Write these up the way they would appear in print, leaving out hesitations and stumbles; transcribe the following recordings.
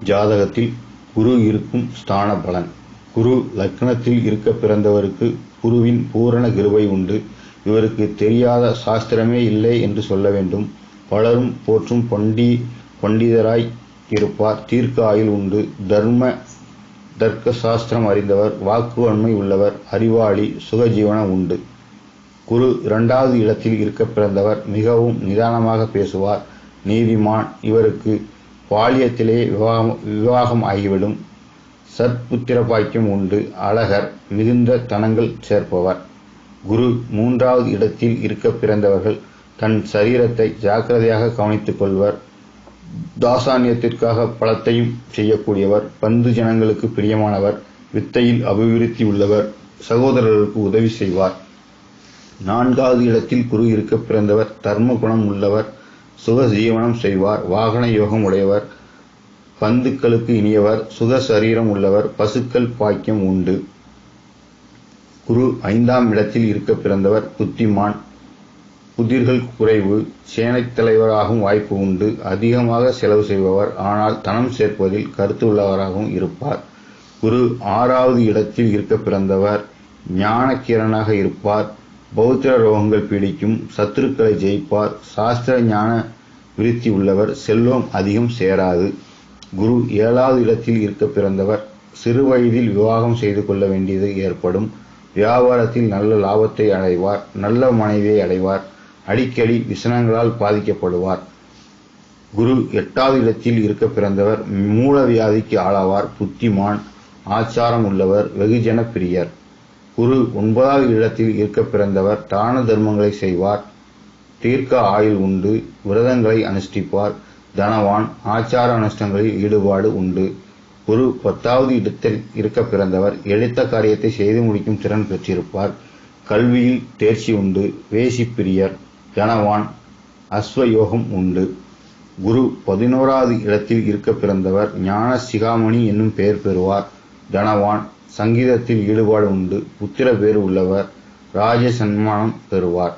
ஜாதகத்தில் குரு இருக்கும் ஸ்தான பலன். குரு லக்னத்தில் இருக்க பிறந்தவருக்கு குருவின் பூரண கிருபை உண்டு. இவருக்கு தெரியாத சாஸ்திரமே இல்லை என்று சொல்ல வேண்டும். பலரும் போற்றும் பண்டிதராய் இருப்பார். தீர்க்க ஆயுள் உண்டு. தர்க்க சாஸ்திரம் அறிந்தவர். வாக்கு வன்மை உள்ளவர். அறிவாளி. சுகஜீவனம் உண்டு. குரு 2வது இடத்தில் இருக்க பிறந்தவர் மிகவும் நிதானமாக பேசுவார். நீதிமான். இவருக்கு பாலியத்திலேயே விவாகம் ஆகிவிடும். சற்புத்திர பாக்கியம் உண்டு. அழகர். மிகுந்த தனங்கள் சேர்ப்பவர். குரு 3வது இடத்தில் இருக்க பிறந்தவர்கள் தன் சரீரத்தை ஜாக்கிரதையாக கவனித்துக் கொள்வர். தாசானியத்திற்காக பலத்தையும் செய்யக்கூடியவர். பந்து ஜனங்களுக்கு பிரியமானவர். வித்தையில் அபிவிருத்தி உள்ளவர். சகோதரர்களுக்கு உதவி செய்வார். 4வது இடத்தில் குரு இருக்க பிறந்தவர் தர்ம குணம் உள்ளவர். சுக ஜீவனம் செய்வார். வாகன யோகம் உடையவர். பந்துக்களுக்கு இனியவர். சுக சரீரம் உள்ளவர். பசுக்கள் பாக்கியம் உண்டு. குரு 5ஆம் இடத்தில் இருக்க பிறந்தவர் புத்திமான். புதிர்கள் குறைவு. சேனைத் தலைவராகவும் வாய்ப்பு உண்டு. அதிகமாக செலவு செய்பவர். ஆனால் தனம் சேர்ப்பதில் கருத்து உள்ளவராகவும் இருப்பார். குரு 6வது இடத்தில் இருக்க பிறந்தவர் ஞானக்கிரனாக இருப்பார். பௌத்திர ரோகங்கள் பீடிக்கும். சத்துருக்களை ஜெயிப்பார். சாஸ்திர ஞான விருத்தி உள்ளவர். செல்வம் அதிகம் சேராது. குரு 7வது இடத்தில் இருக்க பிறந்தவர் சிறு வயதில் விவாகம் செய்து கொள்ள வேண்டியது ஏற்படும். வியாபாரத்தில் நல்ல லாபத்தை அடைவார். நல்ல மனைவியை அடைவார். அடிக்கடி விசனங்களால் பாதிக்கப்படுவார். குரு 8வது இடத்தில் இருக்க பிறந்தவர் மூல வியாதிக்கு ஆளாவார். புத்திமான். ஆச்சாரம் உள்ளவர். வெகுஜன பிரியர். குரு 9வது இடத்தில் இருக்க பிறந்தவர் தான தர்மங்களை செய்வார். தீர்க்க ஆயுள் உண்டு. விரதங்களை அனுஷ்டிப்பார். தனவான். ஆச்சார அனுஷ்டங்களில் ஈடுபாடு உண்டு. குரு 10வது இடத்தில் இருக்க பிறந்தவர் எடுத்த காரியத்தை செய்து முடிக்கும் திறன் பெற்றிருப்பார். கல்வியில் தேர்ச்சி உண்டு. வேசி பிரியர். தனவான். அஸ்வயோகம் உண்டு. குரு 11வது இடத்தில் இருக்க பிறந்தவர் ஞான சிகாமணி என்னும் பெயர் பெறுவார். தனவான். சங்கீதத்தில் ஈடுபாடு உண்டு. புத்திர பேறு உள்ளவர். ராஜ சன்மானம் பெறுவார்.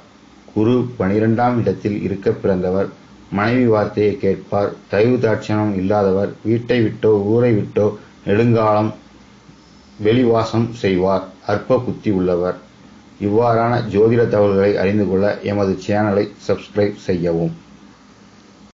குரு 12ஆம் இடத்தில் இருக்க பிறந்தவர் மனைவி வார்த்தையை கேட்பார். தயவு தாட்சணம் இல்லாதவர். வீட்டை விட்டோ ஊரை விட்டோ நெடுங்காலம் வெளிவாசம் செய்வார். அற்ப புத்தி உள்ளவர். இவ்வாறான ஜோதிட தகவல்களை அறிந்து கொள்ள எமது சேனலை சப்ஸ்கிரைப் செய்யவும்.